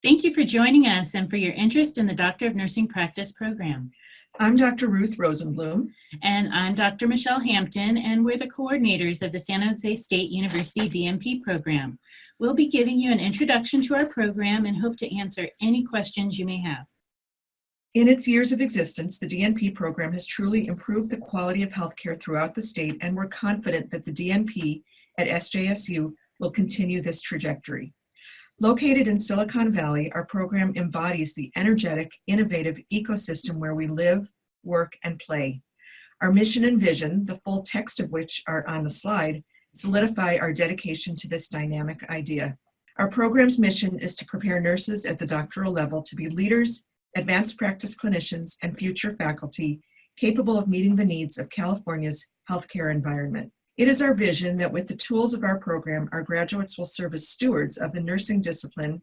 Thank you for joining us and for your interest in the Doctor of Nursing Practice program. I'm Dr. Ruth Rosenblum. And I'm Dr. Michelle Hampton, and we're the coordinators of the San Jose State University DNP program. We'll be giving you an introduction to our program and hope to answer any questions you may have. In its years of existence, the DNP program has truly improved the quality of healthcare throughout the state, and we're confident that the DNP at SJSU will continue this trajectory. Located in Silicon Valley, our program embodies the energetic, innovative ecosystem where we live, work, and play. Our mission and vision, the full text of which are on the slide, solidify our dedication to this dynamic idea. Our program's mission is to prepare nurses at the doctoral level to be leaders, advanced practice clinicians, and future faculty capable of meeting the needs of California's healthcare environment. It is our vision that with the tools of our program, our graduates will serve as stewards of the nursing discipline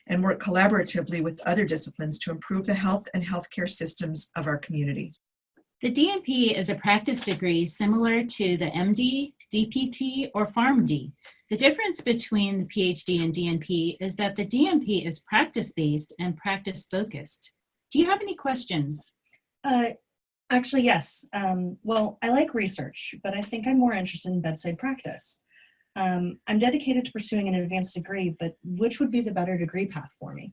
and work collaboratively with other disciplines to improve the health and healthcare systems of our community. The DNP is a practice degree similar to the MD, DPT, or PharmD. The difference between the PhD and DNP is that the DNP is practice-based and practice-focused. Do you have any questions? Actually, yes. Well, I like research, but I think I'm more interested in bedside practice. I'm dedicated to pursuing an advanced degree, but which would be the better degree path for me?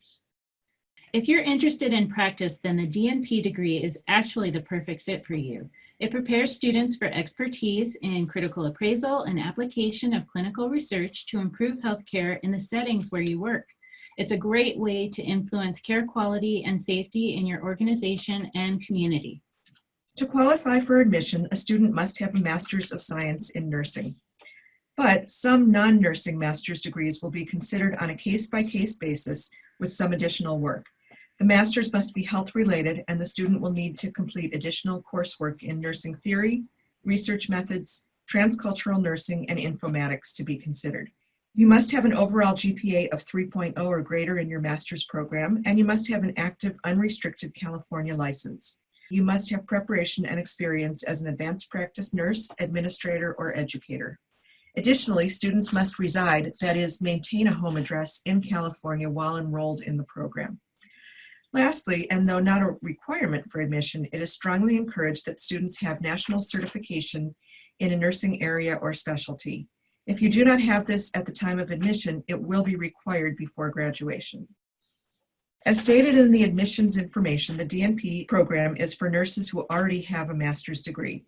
If you're interested in practice, then the DNP degree is actually the perfect fit for you. It prepares students for expertise in critical appraisal and application of clinical research to improve healthcare in the settings where you work. It's a great way to influence care quality and safety in your organization and community. To qualify for admission, a student must have a Master's of Science in Nursing. But some non-nursing master's degrees will be considered on a case-by-case basis with some additional work. The master's must be health-related, and the student will need to complete additional coursework in nursing theory, research methods, transcultural nursing, and informatics to be considered. You must have an overall GPA of 3.0 or greater in your master's program, and you must have an active, unrestricted California license. You must have preparation and experience as an advanced practice nurse, administrator, or educator. Additionally, students must reside, that is, maintain a home address in California while enrolled in the program. Lastly, and though not a requirement for admission, it is strongly encouraged that students have national certification in a nursing area or specialty. If you do not have this at the time of admission, it will be required before graduation. As stated in the admissions information, the DNP program is for nurses who already have a master's degree.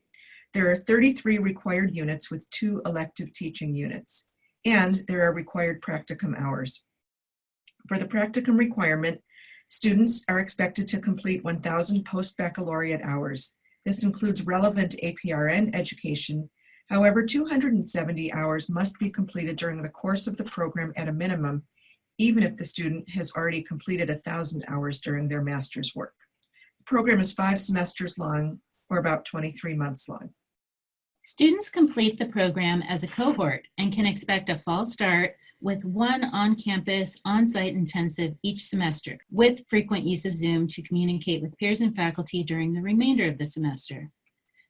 There are 33 required units with 2 elective teaching units, and there are required practicum hours. For the practicum requirement, students are expected to complete 1,000 post-Baccalaureate hours. This includes relevant APRN education. However, 270 hours must be completed during the course of the program at a minimum, even if the student has already completed 1,000 hours during their master's work. The program is 5 semesters long, or about 23 months long. Students complete the program as a cohort and can expect a fall start with 1 on-campus, on-site intensive each semester, with frequent use of Zoom to communicate with peers and faculty during the remainder of the semester.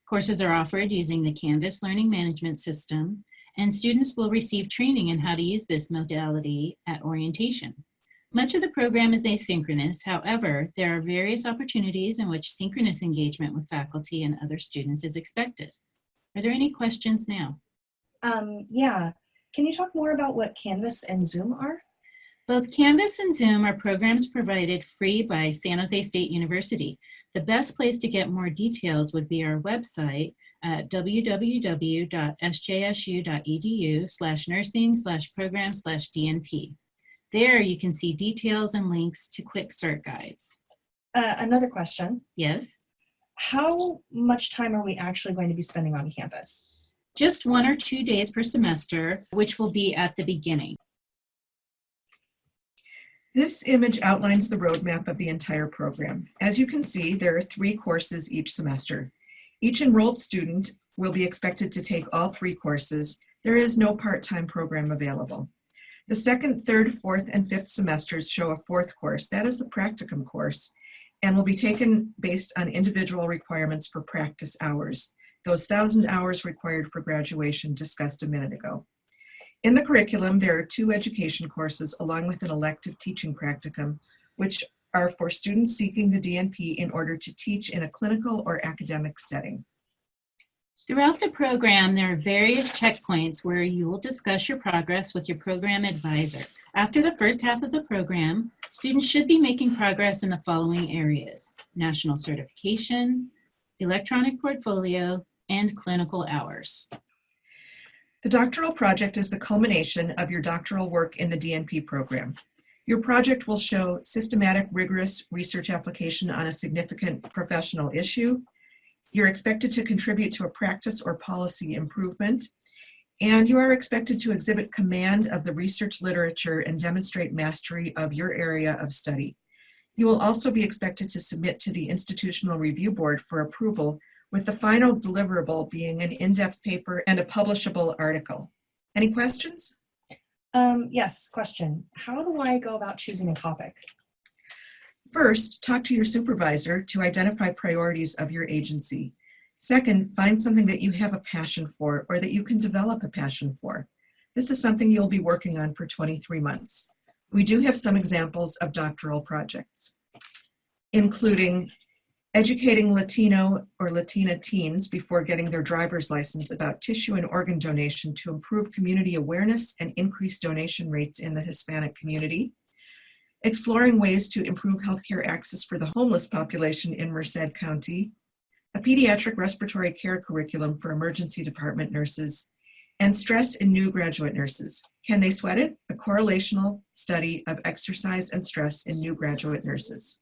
Courses are offered using the Canvas learning management system, and students will receive training in how to use this modality at orientation. Much of the program is asynchronous. However, there are various opportunities in which synchronous engagement with faculty and other students is expected. Are there any questions now? Yeah. Can you talk more about what Canvas and Zoom are? Both Canvas and Zoom are programs provided free by San Jose State University. The best place to get more details would be our website at www.sjsu.edu/nursing/program/DNP. There you can see details and links to quick cert guides. Another question. Yes? How much time are we actually going to be spending on campus? Just 1 or 2 days per semester, which will be at the beginning. This image outlines the roadmap of the entire program. As you can see, there are 3 courses each semester. Each enrolled student will be expected to take all 3 courses. There is no part-time program available. The 2nd, 3rd, 4th, and 5th semesters show a 4th course. That is the practicum course, and will be taken based on individual requirements for practice hours, those 1,000 hours required for graduation discussed a minute ago. In the curriculum, there are 2 education courses along with an elective teaching practicum, which are for students seeking the DNP in order to teach in a clinical or academic setting. Throughout the program, there are various checkpoints where you will discuss your progress with your program advisor. After the first half of the program, students should be making progress in the following areas: national certification, electronic portfolio, and clinical hours. The doctoral project is the culmination of your doctoral work in the DNP program. Your project will show systematic, rigorous research application on a significant professional issue. You're expected to contribute to a practice or policy improvement, and you are expected to exhibit command of the research literature and demonstrate mastery of your area of study. You will also be expected to submit to the Institutional Review Board for approval, with the final deliverable being an in-depth paper and a publishable article. Any questions? Yes, question. How do I go about choosing a topic? First, talk to your supervisor to identify priorities of your agency. Second, find something that you have a passion for or that you can develop a passion for. This is something you'll be working on for 23 months. We do have some examples of doctoral projects, including educating Latino or Latina teens before getting their driver's license about tissue and organ donation to improve community awareness and increase donation rates in the Hispanic community. Exploring ways to improve healthcare access for the homeless population in Merced County. A pediatric respiratory care curriculum for emergency department nurses. And stress in new graduate nurses. Can they sweat it? A correlational study of exercise and stress in new graduate nurses.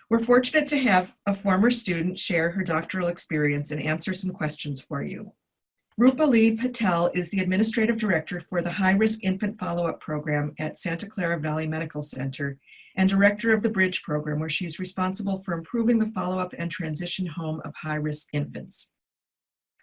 We're fortunate to have a former student share her doctoral experience and answer some questions for you. Rupali Patel is the Administrative Director for the High Risk Infant Follow-Up Program at Santa Clara Valley Medical Center and Director of the Bridge Program, where she's responsible for improving the follow-up and transition home of high-risk infants.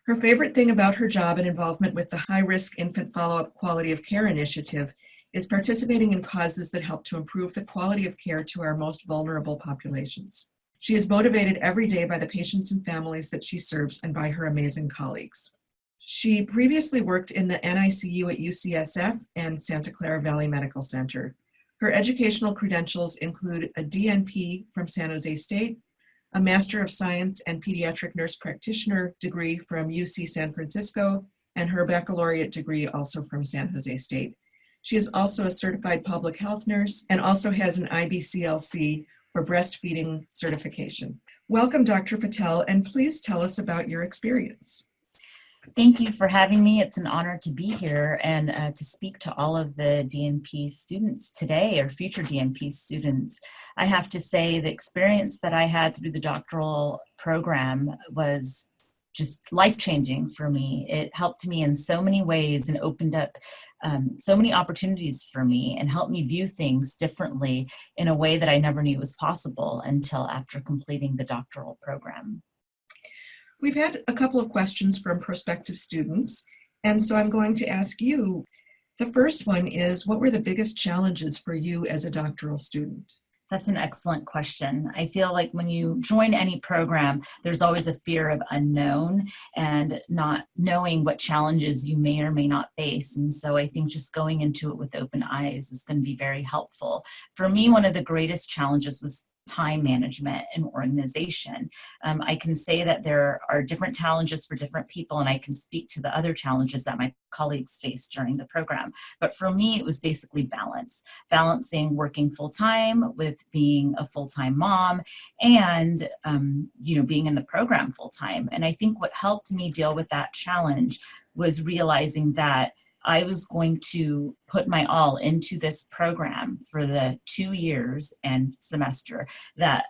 Her favorite thing about her job and involvement with the High Risk Infant Follow-Up Quality of Care Initiative is participating in causes that help to improve the quality of care to our most vulnerable populations. She is motivated every day by the patients and families that she serves and by her amazing colleagues. She previously worked in the NICU at UCSF and Santa Clara Valley Medical Center. Her educational credentials include a DNP from San Jose State, a Master of Science and Pediatric Nurse Practitioner degree from UC San Francisco, and her baccalaureate degree also from San Jose State. She is also a certified public health nurse and also has an IBCLC or breastfeeding certification. Welcome, Dr. Patel, and please tell us about your experience. Thank you for having me. It's an honor to be here and to speak to all of the DNP students today, or future DNP students. I have to say the experience that I had through the doctoral program was just life-changing for me. It helped me in so many ways and opened up so many opportunities for me and helped me view things differently in a way that I never knew was possible until after completing the doctoral program. We've had a couple of questions from prospective students, and so I'm going to ask you. The first one is, what were the biggest challenges for you as a doctoral student? That's an excellent question. I feel like when you join any program, there's always a fear of unknown and not knowing what challenges you may or may not face. And so I think just going into it with open eyes is going to be very helpful. For me, one of the greatest challenges was time management and organization. I can say that there are different challenges for different people, and I can speak to the other challenges that my colleagues faced during the program. But for me, it was basically balancing working full-time with being a full-time mom and, being in the program full-time. And I think what helped me deal with that challenge was realizing that I was going to put my all into this program for the 2 years and semester that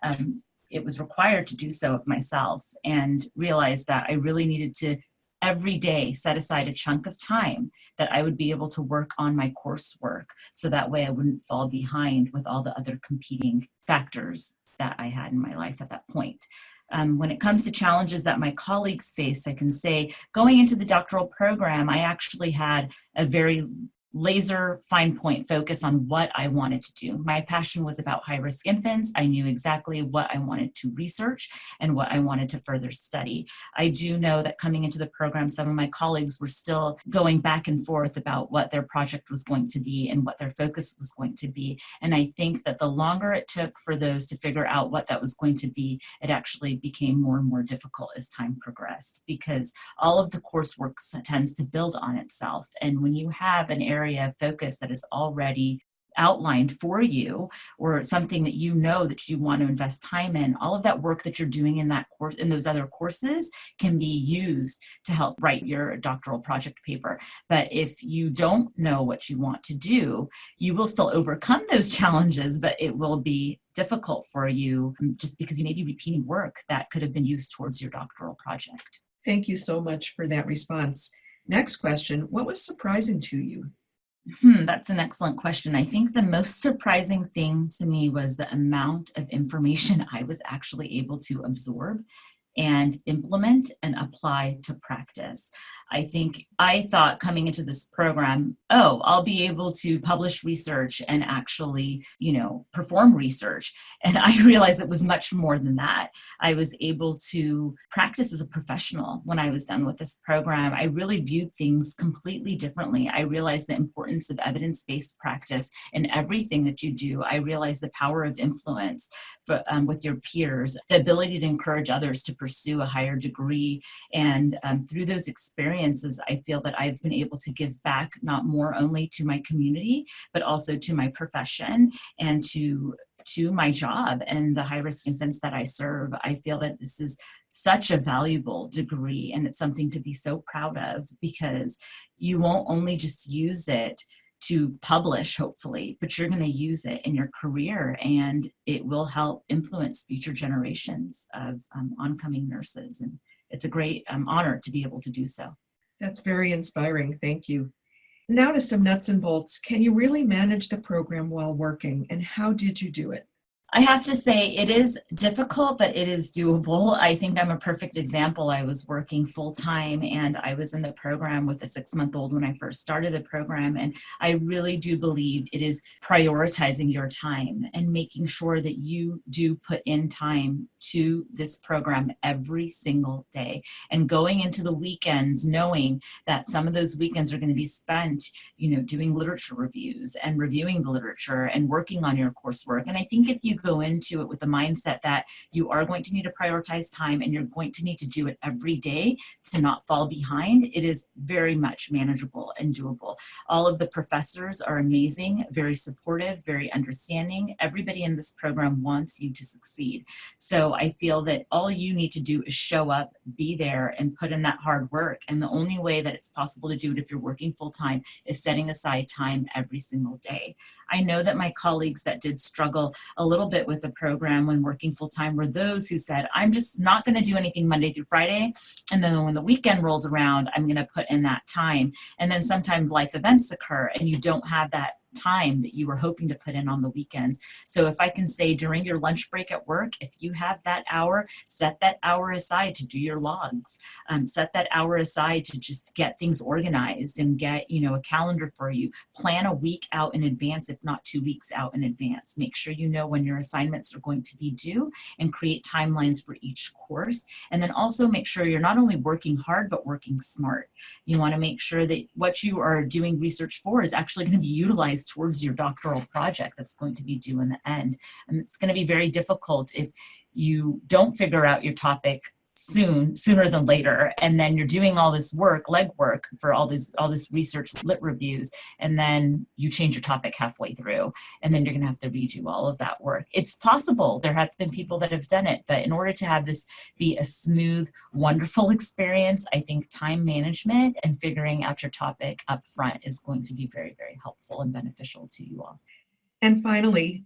it was required to do so of myself, and realized that I really needed to every day set aside a chunk of time that I would be able to work on my coursework, so that way I wouldn't fall behind with all the other competing factors that I had in my life at that point. When it comes to challenges that my colleagues faced, I can say going into the doctoral program, I actually had a very laser fine point focus on what I wanted to do. My passion was about high-risk infants. I knew exactly what I wanted to research and what I wanted to further study. I do know that coming into the program, some of my colleagues were still going back and forth about what their project was going to be and what their focus was going to be. And I think that the longer it took for those to figure out what that was going to be, it actually became more and more difficult as time progressed, because all of the coursework tends to build on itself. And when you have an area of focus that is already outlined for you, or something that you know that you want to invest time in, all of that work that you're doing in that course, in those other courses, can be used to help write your doctoral project paper. But if you don't know what you want to do, you will still overcome those challenges, but it will be difficult for you just because you may be repeating work that could have been used towards your doctoral project. Thank you so much for that response. Next question, what was surprising to you? That's an excellent question. I think the most surprising thing to me was the amount of information I was actually able to absorb and implement and apply to practice. I think I thought coming into this program, oh, I'll be able to publish research and actually, perform research. And I realized it was much more than that. I was able to practice as a professional when I was done with this program. I really viewed things completely differently. I realized the importance of evidence-based practice in everything that you do. I realized the power of influence with your peers, the ability to encourage others to pursue a higher degree. And through those experiences, I feel that I've been able to give back not more only to my community, but also to my profession and to my job and the high-risk infants that I serve. I feel that this is such a valuable degree, and it's something to be so proud of, because you won't only just use it to publish, hopefully, but you're going to use it in your career, and it will help influence future generations of oncoming nurses. And it's a great honor to be able to do so. That's very inspiring. Thank you. Now to some nuts and bolts. Can you really manage the program while working, and how did you do it? I have to say it is difficult, but it is doable. I think I'm a perfect example. I was working full-time, and I was in the program with a 6-month-old when I first started the program. And I really do believe it is prioritizing your time and making sure that you do put in time to this program every single day, and going into the weekends knowing that some of those weekends are going to be spent, doing literature reviews and reviewing the literature and working on your coursework. And I think if you go into it with the mindset that you are going to need to prioritize time and you're going to need to do it every day to not fall behind, it is very much manageable and doable. All of the professors are amazing, very supportive, very understanding. Everybody in this program wants you to succeed. So I feel that all you need to do is show up, be there, and put in that hard work. And the only way that it's possible to do it if you're working full-time is setting aside time every single day. I know that my colleagues that did struggle a little bit with the program when working full-time were those who said, I'm just not going to do anything Monday through Friday, and then when the weekend rolls around, I'm going to put in that time. And then sometimes life events occur and you don't have that time that you were hoping to put in on the weekends. So if I can say during your lunch break at work, if you have that hour, set that hour aside to do your logs, set that hour aside to just get things organized and get, a calendar for you. Plan a week out in advance, if not 2 weeks out in advance. Make sure you know when your assignments are going to be due and create timelines for each course. And then also make sure you're not only working hard, but working smart. You want to make sure that what you are doing research for is actually going to be utilized towards your doctoral project that's going to be due in the end. And it's going to be very difficult if you don't figure out your topic sooner than later, and then you're doing all this work, legwork for all this research, lit reviews, and then you change your topic halfway through, and then you're going to have to redo all of that work. It's possible. There have been people that have done it, but in order to have this be a smooth, wonderful experience, I think time management and figuring out your topic up front is going to be very, very helpful and beneficial to you all. And finally,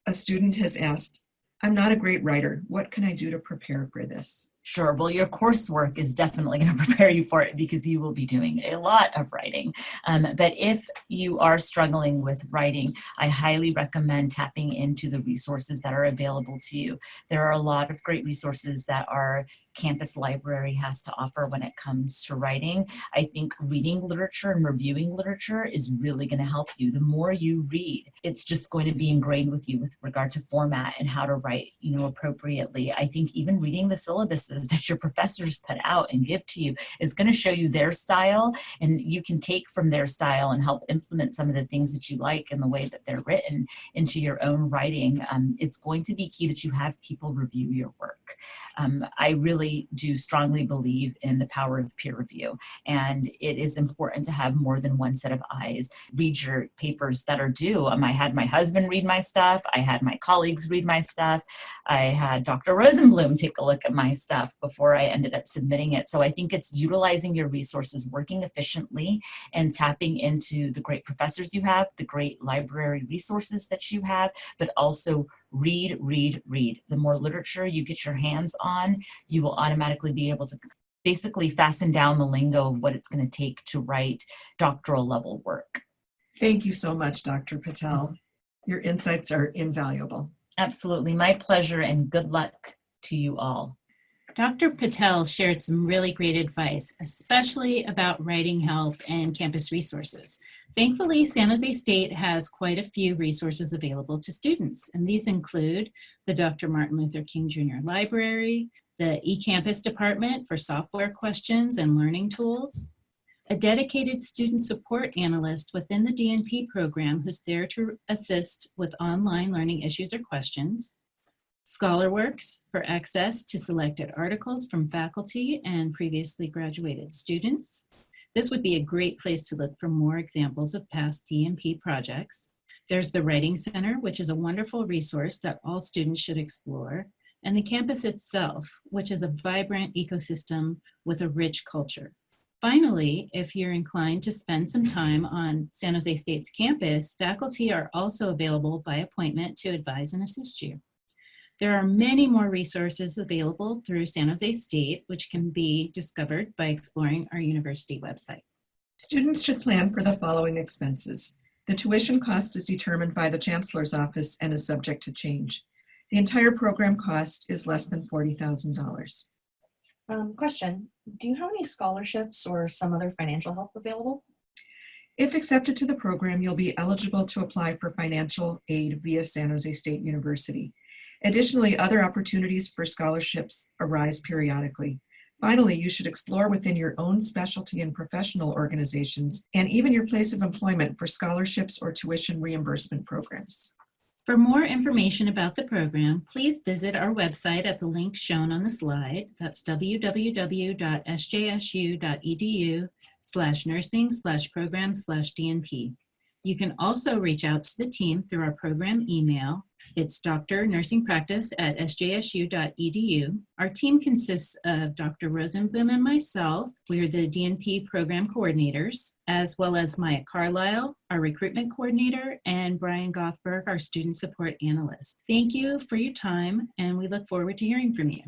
a student has asked, I'm not a great writer. What can I do to prepare for this? Sure. Well, your coursework is definitely going to prepare you for it because you will be doing a lot of writing. But if you are struggling with writing, I highly recommend tapping into the resources that are available to you. There are a lot of great resources that our campus library has to offer when it comes to writing. I think reading literature and reviewing literature is really going to help you. The more you read, it's just going to be ingrained with you with regard to format and how to write, appropriately. I think even reading the syllabuses that your professors put out and give to you is going to show you their style, and you can take from their style and help implement some of the things that you like in the way that they're written into your own writing. It's going to be key that you have people review your work. I really do strongly believe in the power of peer review, and it is important to have more than one set of eyes read your papers that are due. I had my husband read my stuff. I had my colleagues read my stuff. I had Dr. Rosenblum take a look at my stuff before I ended up submitting it. So I think it's utilizing your resources, working efficiently, and tapping into the great professors you have, the great library resources that you have, but also read, read, read. The more literature you get your hands on, you will automatically be able to basically fasten down the lingo of what it's going to take to write doctoral level work. Thank you so much, Dr. Patel. Your insights are invaluable. Absolutely. My pleasure, and good luck to you all. Dr. Patel shared some really great advice, especially about writing help and campus resources. Thankfully, San Jose State has quite a few resources available to students, and these include the Dr. Martin Luther King Jr. Library, the eCampus Department for software questions and learning tools, a dedicated student support analyst within the DNP program who's there to assist with online learning issues or questions, ScholarWorks for access to selected articles from faculty and previously graduated students. This would be a great place to look for more examples of past DNP projects. There's the Writing Center, which is a wonderful resource that all students should explore, and the campus itself, which is a vibrant ecosystem with a rich culture. Finally, if you're inclined to spend some time on San Jose State's campus, faculty are also available by appointment to advise and assist you. There are many more resources available through San Jose State, which can be discovered by exploring our university website. Students should plan for the following expenses. The tuition cost is determined by the Chancellor's Office and is subject to change. The entire program cost is less than $40,000. Question, do you have any scholarships or some other financial help available? If accepted to the program, you'll be eligible to apply for financial aid via San Jose State University. Additionally, other opportunities for scholarships arise periodically. Finally, you should explore within your own specialty and professional organizations and even your place of employment for scholarships or tuition reimbursement programs. For more information about the program, please visit our website at the link shown on the slide. That's www.sjsu.edu/nursing/program/DNP. You can also reach out to the team through our program email. It's drnursingpractice@sjsu.edu. Our team consists of Dr. Rosenblum and myself. We are the DNP program coordinators, as well as Maya Carlisle, our recruitment coordinator, and Brian Gothberg, our student support analyst. Thank you for your time, and we look forward to hearing from you.